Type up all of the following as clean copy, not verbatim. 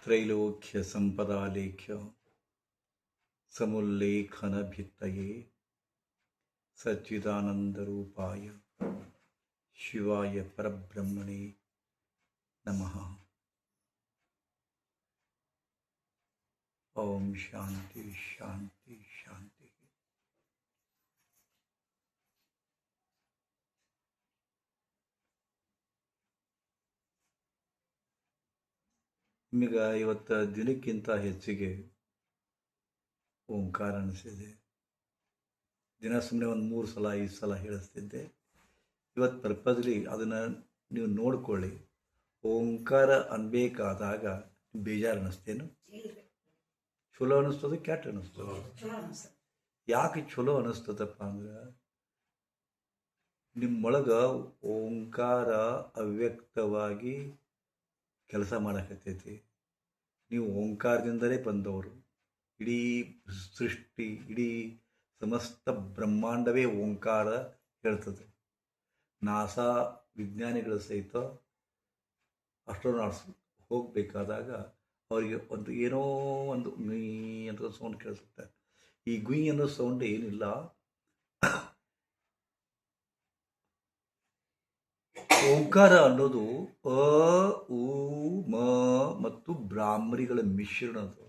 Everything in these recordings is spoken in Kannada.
ತ್ರೈಲೋಕ್ಯ ಸಂಪದಾಲೇಖ್ಯ ಸಮುಲ್ಲೇಖನ ಭಿತ್ತಯೇ ಸಚ್ಚಿದಾನಂದರೂಪಾಯ ಶಿವಾಯ ಪರಬ್ರಹ್ಮಣೇ ನಮಃ. ಓಂ ಶಾಂತಿ ಶಾಂತಿ ಶಾಂತಿ. ನಿಮಗೆ ಇವತ್ತು ದಿನಕ್ಕಿಂತ ಹೆಚ್ಚಿಗೆ ಓಂಕಾರ ಅನಿಸಿದೆ. ದಿನ ಸುಮ್ಮನೆ ಒಂದು 3 ಸಲ 5 ಸಲ ಹೇಳಿಸ್ತಿದ್ದೆ. ಇವತ್ತು ಪರ್ಪಸ್ಲಿ ಅದನ್ನು ನೀವು ನೋಡ್ಕೊಳ್ಳಿ. ಓಂಕಾರ ಅನ್ಬೇಕಾದಾಗ ಬೇಜಾರು ಅನ್ನಿಸ್ತೇನು? ಚಲೋ ಅನ್ನಿಸ್ತದೆ, ಕೆಟ್ಟ ಅನ್ನಿಸ್ತದೆ? ಯಾಕೆ ಚಲೋ ಅನ್ನಿಸ್ತದಪ್ಪ ಅಂದ್ರೆ ನಿಮ್ಮೊಳಗೆ ಓಂಕಾರ ಅವ್ಯಕ್ತವಾಗಿ ಕೆಲಸ ಮಾಡಕತ್ತೈತಿ. ನೀವು ಓಂಕಾರದಿಂದಲೇ ಬಂದವರು. ಇಡೀ ಸೃಷ್ಟಿ, ಇಡೀ ಸಮಸ್ತ ಬ್ರಹ್ಮಾಂಡವೇ ಓಂಕಾರ ಹೇಳ್ತದೆ. ನಾಸಾ ವಿಜ್ಞಾನಿಗಳು ಸಹಿತ ಅಸ್ಟ್ರೋನಾಟ್ಸ್ ಹೋಗಬೇಕಾದಾಗ ಅವರಿಗೆ ಒಂದು ಏನೋ ಒಂದು ಗುಯ್ ಅಂತ ಸೌಂಡ್ ಕೇಳಿಸುತ್ತೆ. ಈ ಗುಯ್ ಅನ್ನೋ ಸೌಂಡ್ ಏನಿಲ್ಲ, ಓಂಕಾರ ಅನ್ನೋದು ಅ ಉ ಮ ಮತ್ತು ಬ್ರಾಹ್ಮರಿಗಳ ಮಿಶ್ರಣ. ಅದು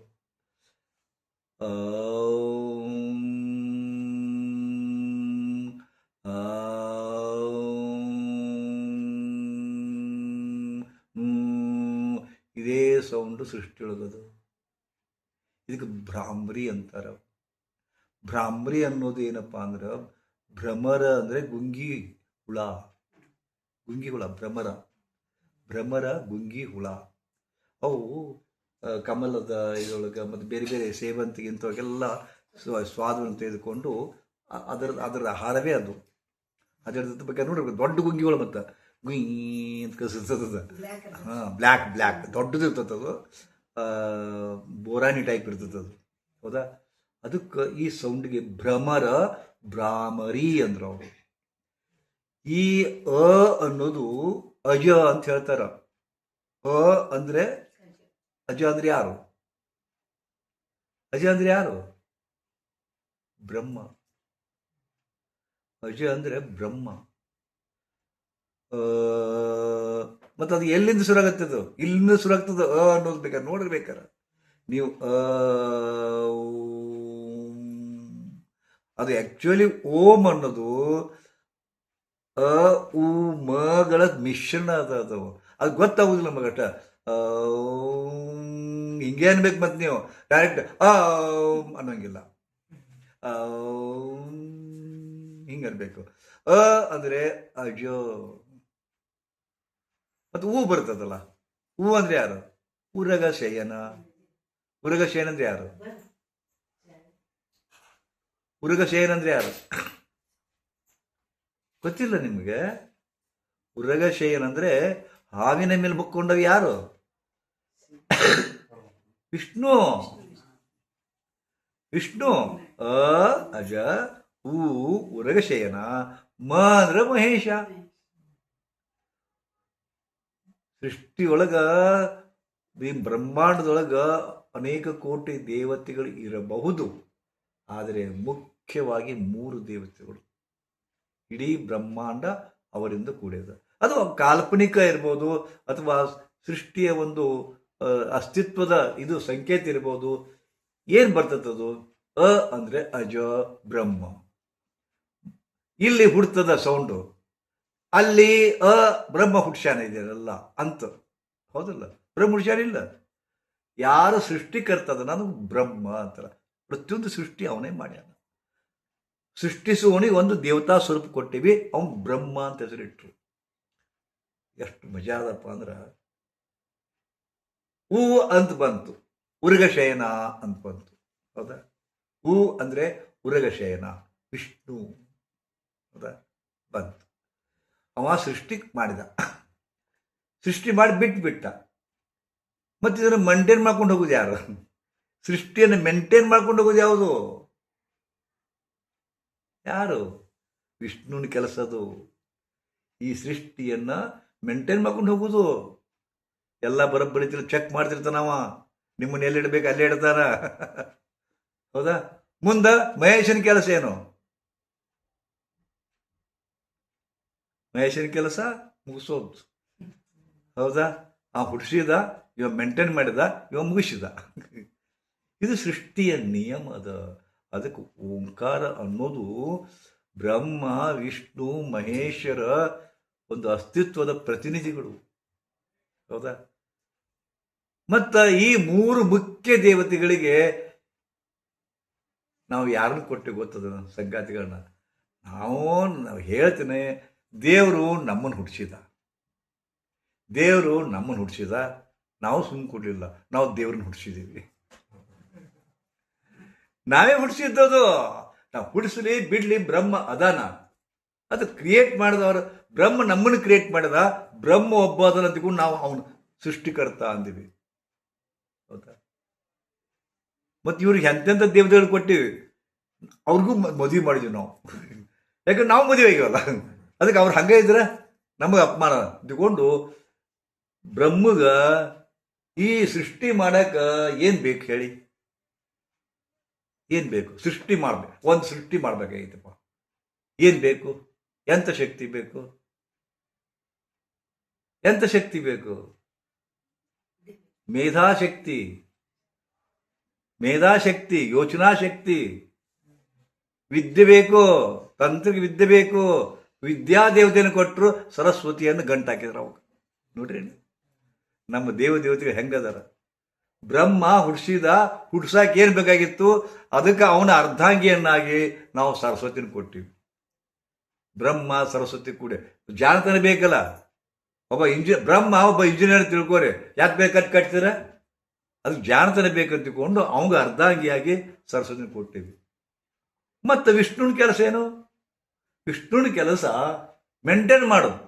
ಇದೇ ಸೌಂಡು ಸೃಷ್ಟಿಯೊಳಗದು. ಇದಕ್ಕೆ ಭ್ರಾಮರಿ ಅಂತಾರ. ಭ್ರಾಮರಿ ಅನ್ನೋದು ಏನಪ್ಪ ಅಂದ್ರೆ ಭ್ರಮರ ಅಂದರೆ ಗುಂಗಿ ಹುಳ. ಗುಂಗಿ ಹುಳ ಭ್ರಮರ, ಭ್ರಮರ ಗುಂಗಿ ಹುಳ. ಅವು ಕಮಲದ ಇದರೊಳಗೆ ಮತ್ತು ಬೇರೆ ಬೇರೆ ಸೇವಂತಿಗೆ ಇಂಥವಾಗೆಲ್ಲ ಸ್ವಾದವನ್ನು ತೆಗೆದುಕೊಂಡು ಅದರ ಆಹಾರವೇ ಅದು. ಅದರ ಬಗ್ಗೆ ನೋಡ್ರಿ, ದೊಡ್ಡ ಗುಂಗಿಗಳು ಮತ್ತು ಗುಯ್ ಅಂತ ಕಲಿಸ್ತದ. ಹಾಂ, ಬ್ಲ್ಯಾಕ್ ದೊಡ್ಡದು ಇರ್ತದೆ. ಅದು ಬೋರಾನಿ ಟೈಪ್ ಇರ್ತದೆ ಅದು. ಹೌದಾ? ಅದಕ್ಕೆ ಈ ಸೌಂಡ್ಗೆ ಭ್ರಮರ ಭ್ರಾಮರಿ ಅಂದ್ರು ಅವರು. ಈ ಅ ಅನ್ನೋದು ಅಜ ಅಂತ ಹೇಳ್ತಾರ. ಅ ಅಂದ್ರೆ ಅಜ ಅಂದ್ರೆ ಯಾರು? ಅಜ ಅಂದ್ರೆ ಯಾರು? ಬ್ರಹ್ಮ. ಅಜ ಅಂದ್ರೆ ಬ್ರಹ್ಮ. ಮತ್ತು ಅದು ಎಲ್ಲಿಂದ ಶುರುವಾಗತ್ತದು? ಇಲ್ಲಿಂದ ಶುರುವಾಗ್ತದ ಅ ಅನ್ನೋದು. ಬೇಕಾದ್ರೆ ನೋಡಿರ್ಬೇಕಾರ ನೀವು. ಅದು ಆಕ್ಚುಲಿ ಓಂ ಅನ್ನೋದು ಅ ಉ ಮಗಳ ಮಿಶ್ರಣ ಅದು ಅದು ಗೊತ್ತಾಗುದಿಲ್ಲ ನಮಗಟ್ಟ. ಹಿಂಗೆ ಅನ್ಬೇಕು. ಮತ್ತೆ ನೀವು ಡೈರೆಕ್ಟ್ ಅನ್ನೋಂಗಿಲ್ಲ. ಹಿಂಗೆ ಅನ್ಬೇಕು. ಅ ಅಂದ್ರೆ ಅಜೋ. ಮತ್ತು ಹೂ ಬರ್ತದಲ್ಲ, ಹೂ ಅಂದ್ರೆ ಯಾರು? ಉರಗ ಶಯನ. ಉರಗ ಶಯನ ಅಂದ್ರೆ ಯಾರು? ಉರಗ ಶಯನ ಅಂದ್ರೆ ಯಾರು? ಗೊತ್ತಿಲ್ಲ ನಿಮಗೆ? ಉರಗ ಶಯನ ಅಂದ್ರೆ ಹಾವಿನ ಮೇಲೆ ಬಕ್ಕೊಂಡವ್ ಯಾರು? ವಿಷ್ಣು. ವಿಷ್ಣು. ಅ ಅಜ, ಉ ಉರಗ ಶಯನ, ಮ ಅಂದ್ರೆ ಮಹೇಶ. ಸೃಷ್ಟಿಯೊಳಗ, ಈ ಬ್ರಹ್ಮಾಂಡದೊಳಗ ಅನೇಕ ಕೋಟಿ ದೇವತೆಗಳು ಇರಬಹುದು. ಆದರೆ ಮುಖ್ಯವಾಗಿ 3 ದೇವತೆಗಳು. ಇಡೀ ಬ್ರಹ್ಮಾಂಡ ಅವರಿಂದ ಕೂಡಿದೆ. ಅದು ಕಾಲ್ಪನಿಕ ಇರ್ಬೋದು, ಅಥವಾ ಸೃಷ್ಟಿಯ ಒಂದು ಅಸ್ತಿತ್ವದ ಇದು ಸಂಕೇತ ಇರ್ಬೋದು. ಏನು ಬರ್ತದದು? ಅ ಅಂದ್ರೆ ಅಜ ಬ್ರಹ್ಮ. ಇಲ್ಲಿ ಹುಡ್ತದ ಸೌಂಡು, ಅಲ್ಲಿ ಅ ಬ್ರಹ್ಮ ಹುಡ್ಸ್ಯಾನ ಇದೆಯಲ್ಲ ಅಂತ. ಹೌದಲ್ಲ? ಬ್ರಹ್ಮ ಹುಡ್ಸ್ಯಾನಿಲ್ಲ. ಯಾರು ಸೃಷ್ಟಿಕರ್ತದ ನಾನು ಬ್ರಹ್ಮ ಅಂತಾರ. ಪ್ರತಿಯೊಂದು ಸೃಷ್ಟಿ ಅವನೇ ಮಾಡ್ಯಾನ. ಸೃಷ್ಟಿಸುವವನಿಗೆ ಒಂದು ದೇವತಾ ಸ್ವರೂಪ ಕೊಟ್ಟಿವಿ, ಅವನು ಬ್ರಹ್ಮ ಅಂತ ಹೆಸರಿಟ್ರು. ಎಷ್ಟು ಮಜಾ ಅದಪ್ಪ ಅಂದ್ರೆ, ಹೂ ಅಂತ ಬಂತು, ಉರಗಶಯನ ಅಂತ ಬಂತು. ಹೌದಾ? ಹೂ ಅಂದ್ರೆ ಉರಗಶಯನ, ವಿಷ್ಣು. ಹೌದಾ? ಬಂತು. ಅವ ಸೃಷ್ಟಿ ಮಾಡಿದ, ಸೃಷ್ಟಿ ಮಾಡಿ ಬಿಟ್ಟ. ಮತ್ತೆ ಇದನ್ನು ಮೇಂಟೈನ್ ಮಾಡ್ಕೊಂಡು ಹೋಗುದು ಯಾರು? ಸೃಷ್ಟಿಯನ್ನು ಮೇಂಟೈನ್ ಮಾಡ್ಕೊಂಡು ಹೋಗುದು ಯಾವುದು? ಯಾರು? ವಿಷ್ಣುವಿನ ಕೆಲಸದು. ಈ ಸೃಷ್ಟಿಯನ್ನ ಮೇಂಟೈನ್ ಮಾಡ್ಕೊಂಡು ಹೋಗುದು. ಎಲ್ಲ ಬರೋಬ್ಬರಿ ಚೆಕ್ ಮಾಡ್ತಿರ್ತಾನವ. ನಿಮ್ಮನ್ನ ಎಲ್ಲಿಡ್ಬೇಕು ಅಲ್ಲೇ ಇಡ್ತಾನ. ಹೌದಾ? ಮುಂದ ಮಹೇಶನ ಕೆಲಸ ಏನು? ಮಹೇಶನ ಕೆಲಸ ಮುಗಿಸೋದು. ಹೌದಾ? ಆ ಹುಟ್ಟಿಸಿದ, ಇವ ಮೇಂಟೈನ್ ಮಾಡಿದ, ಇವ ಮುಗಿಸಿದ. ಇದು ಸೃಷ್ಟಿಯ ನಿಯಮ ಅದ. ಅದಕ್ಕೆ ಓಂಕಾರ ಅನ್ನೋದು ಬ್ರಹ್ಮ ವಿಷ್ಣು ಮಹೇಶ್ವರ ಒಂದು ಅಸ್ತಿತ್ವದ ಪ್ರತಿನಿಧಿಗಳು. ಹೌದಾ? ಮತ್ತ ಈ ಮೂರು ಮುಖ್ಯ ದೇವತೆಗಳಿಗೆ ನಾವು ಯಾರನ್ನು ಕೊಟ್ಟು ಗೊತ್ತದ ಸಂಗಾತಿಗಳನ್ನ? ನಾವು ಹೇಳ್ತೇನೆ, ದೇವರು ನಮ್ಮನ್ನು ಹುಟ್ಟಿಸಿದ, ದೇವರು ನಮ್ಮನ್ನು ಹುಟ್ಟಿಸಿದ. ನಾವು ಸುಮ್ಮನೆ ಕೊಡಲಿಲ್ಲ, ನಾವು ದೇವ್ರನ್ನ ಹುಟ್ಟಿಸಿದ್ದೀವಿ. ನಾವೇ ಹುಟ್ಟಿಸಿದ್ದದು. ನಾವು ಹುಟ್ಟಿಸ್ಲಿ ಬಿಡ್ಲಿ ಬ್ರಹ್ಮ ಅದಾನ. ಅದು ಕ್ರಿಯೇಟ್ ಮಾಡಿದವರು ಬ್ರಹ್ಮ ನಮ್ಮನ್ನು ಕ್ರಿಯೇಟ್ ಮಾಡಿದ. ಬ್ರಹ್ಮ ಒಬ್ಬ ಅದನ್ನ ತಿಳ್ಕೊಂಡು ನಾವು ಅವನು ಸೃಷ್ಟಿಕರ್ತ ಅಂದಿವಿ. ಹೌದಾ? ಮತ್ತು ಇವ್ರಿಗೆ ಎಂತೆಂಥ ದೇವತೆಗಳು ಕೊಟ್ಟಿವಿ, ಅವ್ರಿಗೂ ಮದುವೆ ಮಾಡಿದ್ವಿ ನಾವು. ಯಾಕಂದ್ರೆ ನಾವು ಮದುವೆ ಆಗಿವಲ್ಲ, ಅದಕ್ಕೆ ಅವ್ರು ಹಂಗೆ ಇದ್ರೆ ನಮಗೆ ಅಪಮಾನ ತಿಳ್ಕೊಂಡು ಬ್ರಹ್ಮಗ ಈ ಸೃಷ್ಟಿ ಮಾಡಕ ಏನ್ ಬೇಕು ಹೇಳಿ? ಏನ್ ಬೇಕು? ಸೃಷ್ಟಿ ಮಾಡ್ಬೇಕು. ಒಂದು ಸೃಷ್ಟಿ ಮಾಡ್ಬೇಕಾಗಿತ್ತಪ್ಪ. ಏನ್ ಬೇಕು? ಎಂತ ಶಕ್ತಿ ಬೇಕು? ಎಂತ ಶಕ್ತಿ ಬೇಕು? ಮೇಧಾಶಕ್ತಿ, ಮೇಧಾಶಕ್ತಿ, ಯೋಚನಾ ಶಕ್ತಿ, ವಿದ್ಯೆ ಬೇಕು. ತಂತ್ರಕ್ಕೆ ವಿದ್ಯೆ ಬೇಕು. ವಿದ್ಯಾದೇವತೆಯನ್ನು ಕೊಟ್ಟರು, ಸರಸ್ವತಿಯನ್ನು ಗಂಟಾಕಿದ್ರು ಅವಾಗ. ನೋಡ್ರಿ ನಮ್ಮ ದೇವತೆಗಳು ಹೆಂಗದಾರ. ಬ್ರಹ್ಮ ಹುಡ್ಸಾಕ ಏನ್ ಬೇಕಾಗಿತ್ತು? ಅದಕ್ಕೆ ಅವನ ಅರ್ಧಾಂಗಿಯನ್ನಾಗಿ ನಾವು ಸರಸ್ವತಿನ ಕೊಟ್ಟಿವಿ. ಬ್ರಹ್ಮ ಸರಸ್ವತಿ ಕೂಡ ಜಾಣತನ ಬೇಕಲ್ಲ. ಬ್ರಹ್ಮ ಒಬ್ಬ ಇಂಜಿನಿಯರ್ ತಿಳ್ಕೋರಿ, ಯಾಕೆ ಬೇಕಾದ್ ಕಟ್ತೀರ? ಅದು ಜಾಣತನ ಬೇಕಂತ ತಿಳ್ಕೊಂಡು ಅವಂಗ ಅರ್ಧಾಂಗಿಯಾಗಿ ಸರಸ್ವತಿನ ಕೊಟ್ಟಿವಿ. ಮತ್ತು ವಿಷ್ಣುನ ಕೆಲಸ ಏನು? ವಿಷ್ಣುನ ಕೆಲಸ ಮೇಂಟೈನ್ ಮಾಡೋದು,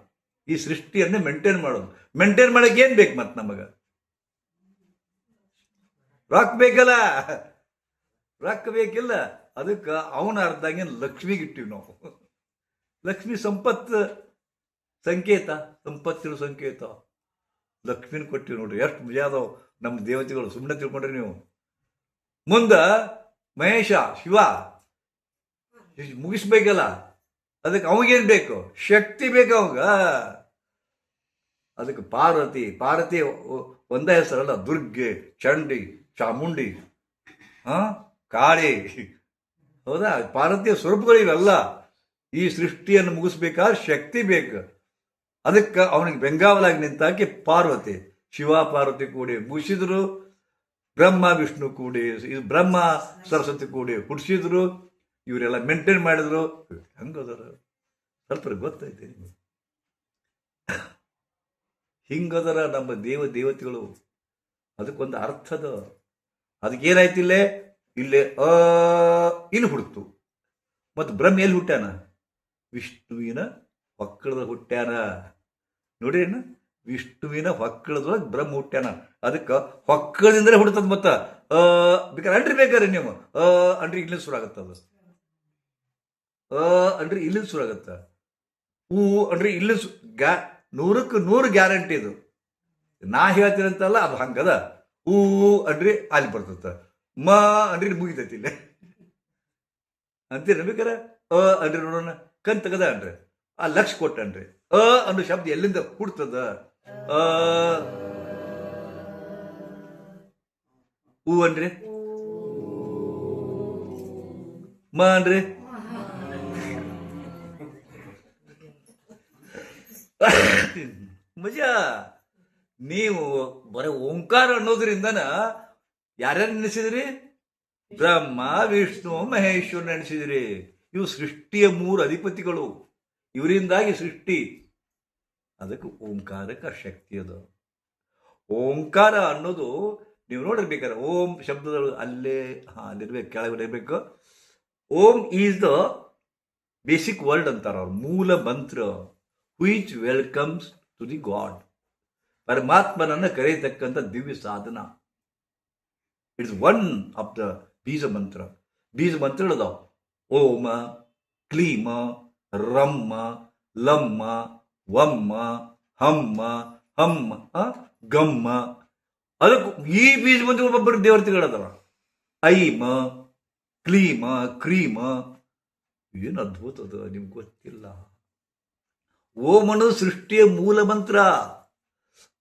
ಈ ಸೃಷ್ಟಿಯನ್ನೇ ಮೇಂಟೈನ್ ಮಾಡೋದು. ಮೇಂಟೈನ್ ಮಾಡಕ್ಕೆ ಏನ್ ಬೇಕು? ಮತ್ತೆ ನಮಗ ರೊಕ್ಕ ಬೇಕಲ್ಲ, ರೊಕ್ಕ ಬೇಕಿಲ್ಲ. ಅದಕ್ಕೆ ಅವನ ಅರ್ಧಾಂಗಿ ಲಕ್ಷ್ಮಿಗೆ ಇಟ್ಟಿವಿ ನಾವು. ಲಕ್ಷ್ಮಿ ಸಂಪತ್ ಸಂಕೇತ, ಸಂಪತ್ತಿನ ಸಂಕೇತ. ಲಕ್ಷ್ಮಿನ ಕೊಟ್ಟಿವಿ ನೋಡ್ರಿ. ಎಷ್ಟು ಮಜಾ ಅದಾವ ನಮ್ಮ ದೇವತೆಗಳು. ಸುಮ್ಮನೆ ತಿಳ್ಕೊಂಡ್ರಿ ನೀವು. ಮುಂದ ಮಹೇಶ ಶಿವ ಮುಗಿಸ್ಬೇಕಲ್ಲ, ಅದಕ್ಕೆ ಅವಾಗೇನ್ ಬೇಕು? ಶಕ್ತಿ ಬೇಕು ಅವಾಗ. ಅದಕ್ಕೆ ಪಾರ್ವತಿ, ಪಾರ್ವತಿ ಒಂದೇ ಹೆಸರಲ್ಲ, ದುರ್ಗೆ, ಚಂಡಿ, ಚಾಮುಂಡಿ, ಕಾಳಿ. ಹೌದಾ? ಪಾರ್ವತಿಯ ಸ್ವರೂಪಗಳಿವೆಲ್ಲ. ಈ ಸೃಷ್ಟಿಯನ್ನು ಮುಗಿಸ್ಬೇಕಾದ್ರೆ ಶಕ್ತಿ ಬೇಕು. ಅದಕ್ಕೆ ಅವನಿಗೆ ಬೆಂಗಾವಲಾಗಿ ನಿಂತಾಕಿ ಪಾರ್ವತಿ. ಶಿವ ಪಾರ್ವತಿ ಕೂಡಿ ಮುಗಿಸಿದ್ರು. ಬ್ರಹ್ಮ ವಿಷ್ಣು ಕೂಡಿ, ಇದು ಬ್ರಹ್ಮ ಸರಸ್ವತಿ ಕೂಡಿ ಹುಡ್ಸಿದ್ರು. ಇವರೆಲ್ಲ ಮೇಂಟೈನ್ ಮಾಡಿದ್ರು. ಹಂಗದರ ಸ್ವಲ್ಪ ಗೊತ್ತೈತೆ ನಿಮಗೆ. ಹಿಂಗದರ ನಮ್ಮ ದೇವತೆಗಳು. ಅದಕ್ಕೊಂದು ಅರ್ಥದ. ಅದಕ್ಕೇನಾಯ್ತಿಲ್ಲ, ಇಲ್ಲೇ ಇನ್ನು ಹುಡುಕ್ತು. ಮತ್ತು ಬ್ರಹ್ಮ ಎಲ್ಲಿ ಹುಟ್ಟ್ಯಾನ? ವಿಷ್ಣುವಿನ ಹೊಕ್ಕಳದ ಹುಟ್ಟ್ಯಾನ. ನೋಡ್ರಿ, ವಿಷ್ಣುವಿನ ಹೊಕ್ಕಳದೊಳಗೆ ಬ್ರಹ್ಮ ಹುಟ್ಟ್ಯಾನ. ಅದಕ್ಕೆ ಹೊಕ್ಕಳದಿಂದಲೇ ಹುಡ್ತದ. ಮತ್ತ ಬೇಕಾದ್ರೆ ಅನ್ರಿ, ಬೇಕಾರೆ ನೀವು ಅನ್ರಿ, ಇಲ್ಲಿಂದ ಶುರು ಆಗತ್ತದ. ಅನ್ರಿ ಇಲ್ಲಿಂದ ಶುರು ಆಗತ್ತ. ಹೂ ಅನ್ರಿ ಇಲ್ಲಿ 100ಕ್ಕೆ 100 ಗ್ಯಾರಂಟಿ ಇದು. ನಾ ಹೇಳ್ತೀರಂತಲ್ಲ, ಅದು ಹಂಗದ. ಹೂ ಅನ್ರಿ ಅಲ್ಲಿ ಬರ್ತದ. ಮ ಅನ್ರಿ ಮುಗಿತೈತಿ ಇಲ್ಲೇ ಅಂತೀರ. ಬೇಕಾರೆ ಅನ್ರಿ ನೋಡೋಣ. ಕಣ್ ತಗದ ಅನ್ರಿ, ಆ ಲಕ್ಷ ಕೊಟ್ಟನ್ರಿ. ಅನ್ನೋ ಶಬ್ದ ಎಲ್ಲಿಂದ ಹುಡ್ತದ? ಹೂ ಅನ್ರಿ, ಮ ಅನ್ರಿ, ಮಜಾ. ನೀವು ಬರೀ ಓಂಕಾರ ಅನ್ನೋದ್ರಿಂದನ ಯಾರ್ಯಾರು ನೆನೆಸಿದ್ರಿ? ಬ್ರಹ್ಮ ವಿಷ್ಣು ಮಹೇಶ್ವರ ನೆನೆಸಿದ್ರಿ. ಇವು ಸೃಷ್ಟಿಯ 3 ಅಧಿಪತಿಗಳು. ಇವರಿಂದಾಗಿ ಸೃಷ್ಟಿ. ಅದಕ್ಕೆ ಓಂಕಾರಕ್ಕೆ ಶಕ್ತಿ ಅದು. ಓಂಕಾರ ಅನ್ನೋದು ನೀವು ನೋಡಿರ್ಬೇಕಾದ್ರೆ ಓಂ ಶಬ್ದಗಳು ಅಲ್ಲೇ ಅಲ್ಲಿರ್ಬೇಕು, ಕೆಳಗಡೆ ಇರಬೇಕು. Om is the basic word ಅಂತಾರ ಅವ್ರು, ಮೂಲ ಮಂತ್ರ. Which welcomes to the god. ಪರಮಾತ್ಮನನ್ನ ಕರೆಯತಕ್ಕಂಥ ದಿವ್ಯ ಸಾಧನ. ಇಟ್ಸ್ ಒನ್ ಆಫ್ ದ ಬೀಜ ಮಂತ್ರ. ಬೀಜ ಮಂತ್ರಗಳದಾವ. ಓಮ, ಕ್ಲೀಮ, ರಮ್ಮ, ಲಮ್ಮ, ವಮ್ಮ, ಹಮ್ಮ, ಹಮ್ಮ, ಗಮ್ಮ. ಅದಕ್ಕೆ ಈ ಬೀಜ ಬಂದು ಒಬ್ಬೊಬ್ಬರು ದೇವತೆಗಳದವ. ಐಮ, ಕ್ಲೀಮ, ಕ್ರೀಮ, ಏನು ಅದ್ಭುತ ಅದು, ನಿಮ್ಗೆ ಗೊತ್ತಿಲ್ಲ. ಓಂ ಅನ್ನೋದು ಸೃಷ್ಟಿಯ ಮೂಲ ಮಂತ್ರ.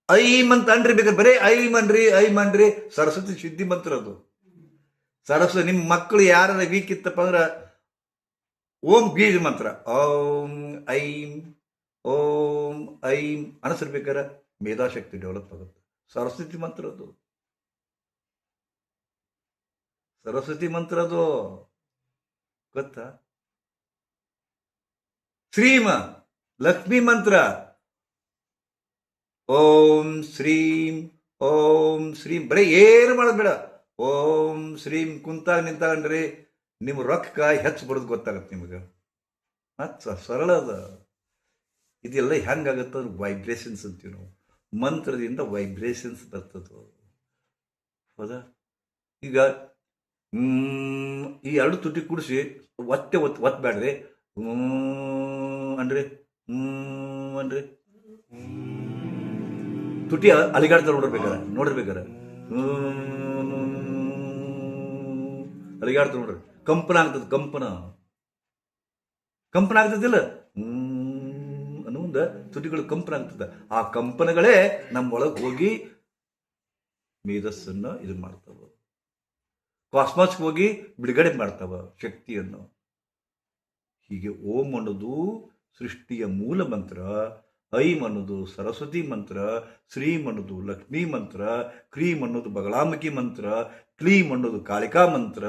ಐಮ್ ಅಂತ ಅನ್ರಿ, ಬೇಕಾದ್ರೆ ಬರೀ ಐಮ್ ಅನ್ರಿ. ಸರಸ್ವತಿ ಸಿದ್ಧಿ ಮಂತ್ರ ಅದು. ಸರಸ್ವತಿ ನಿಮ್ಮ ಮಕ್ಕಳು ಯಾರ ವೀಕ್ ಇತ್ತಪ್ಪ ಅಂದ್ರೆ ಓಂ ಬೀಜ ಮಂತ್ರ. ಓಂ ಐಂ ಓಂ ಐಂ ಅನಿಸಿರ್ಬೇಕಾರೆ ಮೇಧಾಶಕ್ತಿ ಡೆವಲಪ್ ಆಗುತ್ತೆ. ಸರಸ್ವತಿ ಮಂತ್ರ ಅದು, ಸರಸ್ವತಿ ಮಂತ್ರ ಅದು, ಗೊತ್ತಾ? ಶ್ರೀಮ ಲಕ್ಷ್ಮೀ ಮಂತ್ರ. ಓಂ ಶ್ರೀಂ ಓಂ ಶ್ರೀಂ, ಬರೀ ಏನು ಮಾಡೋದು ಬೇಡ. ಓಂ ಶ್ರೀಂ ಕುಂತಾಗ ನಿಂತಾಗಂಡ್ರಿ ನಿಮ್ಮ ರೊಕ್ಕ ಹೆಚ್ಚು ಬರೋದು ಗೊತ್ತಾಗತ್ತೆ ನಿಮಗೆ. ಮತ್ತು ಸರಳ ಅದ. ಇದೆಲ್ಲ ಹೆಂಗಾಗತ್ತ ಅಂದ್ರೆ ವೈಬ್ರೇಷನ್ಸ್ ಅಂತೀವಿ ನಾವು. ಮಂತ್ರದಿಂದ ವೈಬ್ರೇಷನ್ಸ್ ಬರ್ತದ, ಹೌದಾ? ಈಗ ಈ ಎರಡು ತುಟಿ ಕೂಡಿಸಿ ಒತ್ತಬೇಡ್ರಿ. ಅನ್ರಿ ಅನ್ರಿ, ತುಟಿ ಅಲಿಗಾಡ್ತಾರೆ ನೋಡಿರ್ಬೇಕಾರೆ ಅಲಿಗಾಡ್ತಾರೆ ನೋಡ್ರಿ, ಕಂಪನ ಆಗ್ತದೆ. ಕಂಪನ ಆಗ್ತದಿಲ್ಲ ಅನ್ನೋದ ತುಟಿಗಳು ಕಂಪನ ಆಗ್ತದೆ. ಆ ಕಂಪನಗಳೇ ನಮ್ಮ ಒಳಗೆ ಹೋಗಿ ಮೇಧಸ್ಸನ್ನ ಇದು ಮಾಡ್ತಾವ, ಕಾಸ್ಮಾಸ್ಗೆ ಹೋಗಿ ಬಿಡುಗಡೆ ಮಾಡ್ತಾವ ಶಕ್ತಿಯನ್ನು. ಹೀಗೆ ಓಂ ಅನ್ನೋದು ಸೃಷ್ಟಿಯ ಮೂಲ ಮಂತ್ರ, ಐಂ ಅನ್ನೋದು ಸರಸ್ವತಿ ಮಂತ್ರ, ಶ್ರೀಂ ಅನ್ನೋದು ಲಕ್ಷ್ಮೀ ಮಂತ್ರ, ಕ್ರೀಂ ಅನ್ನೋದು ಬಗಳಾಮುಖಿ ಮಂತ್ರ, ಕ್ಲೀಂ ಅನ್ನೋದು ಕಾಳಿಕಾ ಮಂತ್ರ,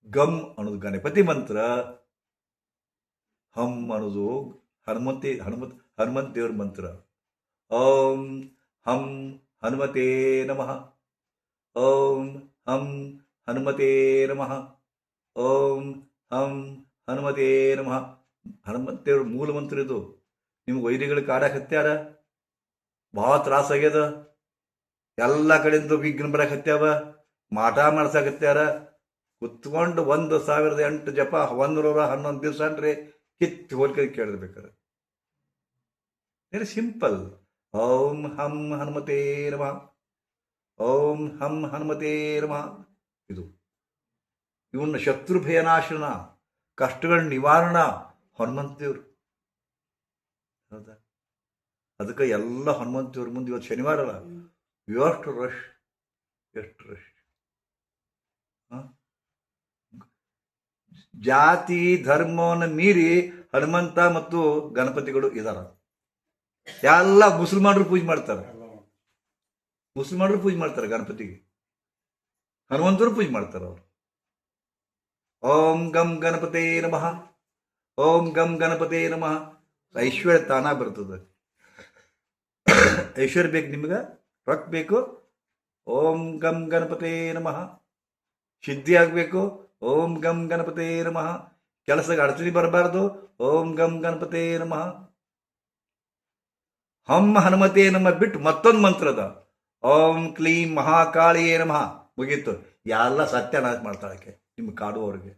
ಗಮ್ ಅನ್ನೋದು ಗಣಪತಿ ಮಂತ್ರ, ಹಮ್ ಅನ್ನೋದು ಹನುಮಂತ ದೇವ್ರ ಮಂತ್ರ. ಓಂ ಹಂ ಹನುಮತೇ ನಮಃ, ಓಂ ಹಂ ಹನುಮತೇ ನಮಃ, ಓಂ ಹಂ ಹನುಮತೇ ನಮಃ. ಹನುಮಂತೇವ್ರ ಮೂಲ ಮಂತ್ರ ಇದು. ನಿಮ್ಗೆ ವೈರಿಗಳು ಕಾಡಾಕತ್ಯಾರ, ಭಾಳ ತ್ರಾಸಾಗ್ಯದ, ಎಲ್ಲ ಕಡೆಯಿಂದ ವಿಘ್ನ ಬರಕತ್ಯಾವ, ಮಾಟ ಮಾಡ್ಸಾಕತ್ಯಾರ. ಕುತ್ಕೊಂಡು 1008 ಜಪ 111 ದಿವಸ ಅನ್ರಿ ಕಿತ್ತು ಹೋಲ್ಕೆ ಕೇಳಿರ್ಬೇಕಾರೆ. Very simple. ಓಂ ಹಂ ಹನುಮತೇ ನಮಃ, ಓಂ ಹಂ ಹನುಮತೇ ನಮಃ. ಇದು ಇವನ್ನ ಶತ್ರು ಭಯನಾಶನ, ಕಷ್ಟಗಳ ನಿವಾರಣ ಹನುಮಂತ ದೇವ್ರು, ಹೌದಾ? ಅದಕ್ಕೆ ಎಲ್ಲ ಹನುಮಂತ ದೇವ್ರ ಮುಂದೆ ಇವತ್ತು ಶನಿವಾರ ಅಲ್ಲ, ಎಷ್ಟು ರಶ್. ಜಾತಿ ಧರ್ಮವನ್ನು ಮೀರಿ ಹನುಮಂತ ಮತ್ತು ಗಣಪತಿಗಳು ಇದಾರ. ಎಲ್ಲ ಮುಸಲ್ಮಾನರು ಪೂಜೆ ಮಾಡ್ತಾರೆ, ಗಣಪತಿಗೆ. ಹನುಮಂತರು ಪೂಜೆ ಮಾಡ್ತಾರೆ ಅವರು. ಓಂ ಗಂ ಗಣಪತೇ ನಮಃ, ಓಂ ಗಂ ಗಣಪತೇ ನಮಃ. ಐಶ್ವರ್ಯ ತಾನ ಬರ್ತದೆ. ಐಶ್ವರ್ಯ ಬೇಕು ನಿಮ್ಗೆ, ರೊಕ್ಕ ಬೇಕು, ಓಂ ಗಂ ಗಣಪತೇ ನಮಃ. ಸಿದ್ಧಿ ಆಗಬೇಕು, ಓಂ ಗಂ ಗಣಪತೇ ನಮಃ. ಕೆಲಸಕ್ಕೆ ಅಡಚಣೆ ಬರಬಾರ್ದು, ಓಂ ಗಂ ಗಣಪತೇ ನಮಃ. ಹಂ ಹನುಮತೇ ನಮಃ ಬಿಟ್ಟು ಮತ್ತೊಂದು ಮಂತ್ರ ಅದ, ಓಂ ಕ್ಲೀಂ ಮಹಾಕಾಳಿಯೇ ನಮಃ. ಮುಗೀತು, ಎಲ್ಲ ಸತ್ಯನಾಶ ಮಾಡ್ತಾಳಕ್ಕೆ ನಿಮ್ಗೆ ಕಾಡುವವ್ರಿಗೆ.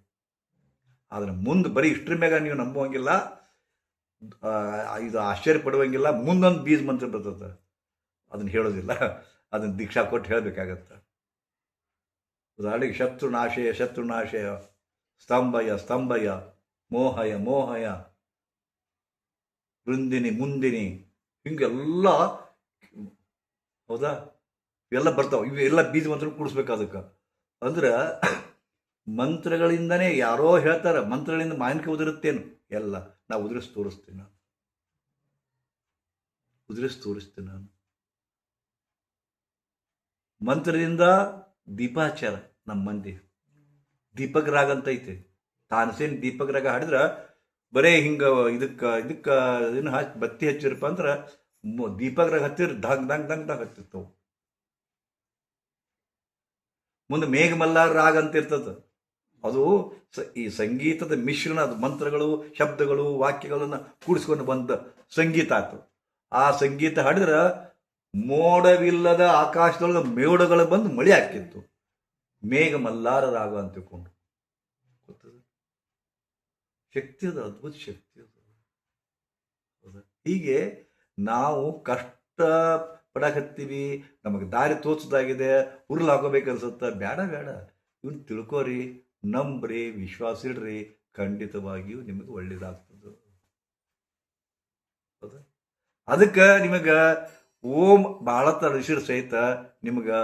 ಅದನ್ನ ಮುಂದೆ ಬರೀ ಇಷ್ಟ್ರ ಮ್ಯಾಗ ನೀವು ನಂಬುವಂಗಿಲ್ಲ, ಇದು ಆಶ್ಚರ್ಯ ಪಡುವಂಗಿಲ್ಲ. ಮುಂದೊಂದು ಬೀಜ ಮಂತ್ರ ಬರ್ತದೆ, ಅದನ್ನ ಹೇಳೋದಿಲ್ಲ, ಅದನ್ನ ದೀಕ್ಷಾ ಕೊಟ್ಟು ಹೇಳಬೇಕಾಗತ್ತೆ. ಉದಾಹರಣೆಗೆ ಶತ್ರುನಾಶಯ, ಸ್ತಂಭಯ, ಮೋಹಯ, ವೃಂದಿನಿ, ಮುಂದಿನಿ, ಹಿಂಗೆಲ್ಲ, ಹೌದಾ? ಇವೆಲ್ಲ ಬರ್ತಾವ. ಇವೆಲ್ಲ ಬೀಜ ಮಂತ್ರ ಕೂಡಿಸ್ಬೇಕು. ಅದಕ್ಕೆ ಅಂದ್ರೆ ಮಂತ್ರಗಳಿಂದನೇ ಯಾರೋ ಹೇಳ್ತಾರೆ, ಮಂತ್ರಗಳಿಂದ ಮಾವಿನಕಾಯಿ ಉದುರುತ್ತೇನು? ಎಲ್ಲ ನಾ ಉದುರಿಸಿ ತೋರಿಸ್ತೀನಿ ನಾನು. ಮಂತ್ರದಿಂದ ದೀಪಾಚಾರ. ನಮ್ಮ ಮಂದಿ ದೀಪಕ್ ರಾಗ ಅಂತ ಐತೆ, ತಾನಸೇನ್ ದೀಪಕ್ ರಾಗ ಹಾಡಿದ್ರ ಬರೇ ಹಿಂಗ ಇದಕ್ಕ ಇದನ್ನ ಹಾಕಿ ಬತ್ತಿ ಹಚ್ಚಿರಪ್ಪ ಅಂದ್ರ ದೀಪಕ್ ರಾಗ ಹತ್ತಿರ ದಂಗ್ ಹತ್ತಿರ್ತಾವ. ಮುಂದೆ ಮೇಘಮಲ್ಲಾರ ರಾಗ ಅಂತ ಇರ್ತದ, ಅದು ಈ ಸಂಗೀತದ ಮಿಶ್ರಣ. ಅದು ಮಂತ್ರಗಳು, ಶಬ್ದಗಳು, ವಾಕ್ಯಗಳನ್ನ ಕೂಡಿಸ್ಕೊಂಡು ಬಂದ ಸಂಗೀತ ಆಯ್ತು. ಆ ಸಂಗೀತ ಹಾಡಿದ್ರ ಮೋಡವಿಲ್ಲದ ಆಕಾಶದೊಳಗೆ ಮೋಡಗಳು ಬಂದು ಮಳೆ ಹಾಕಿತ್ತು. ಮೇಘ ಮಲ್ಲಾರ ರಾಗ ಅಂತ ತಿಳ್ಕೊಂಡು ಗೊತ್ತದ. ಶಕ್ತಿ ಅದ, ಅದ್ಭುತ ಶಕ್ತಿ ಅದ. ಹೀಗೆ ನಾವು ಕಷ್ಟ ಪಡಾಕತ್ತೀವಿ, ನಮಗೆ ದಾರಿ ತೋಚದಾಗಿದೆ, ಉರುಳು ಹಾಕೋಬೇಕು ಅನ್ಸುತ್ತೆ. ಬೇಡ ಬೇಡ, ಇವನು ತಿಳ್ಕೊರಿ, ನಂಬ್ರಿ, ವಿಶ್ವಾಸ ಇಡ್ರಿ, ಖಂಡಿತವಾಗಿಯೂ ನಿಮಗೆ ಒಳ್ಳೇದಾಗ್ತದೆ. ಹೌದಾ? ಅದಕ್ಕೆ ನಿಮಗೆ ಓಂ ಭಾಳ ತರಿಸಿದ ಸಹಿತ ನಿಮ್ಗೆ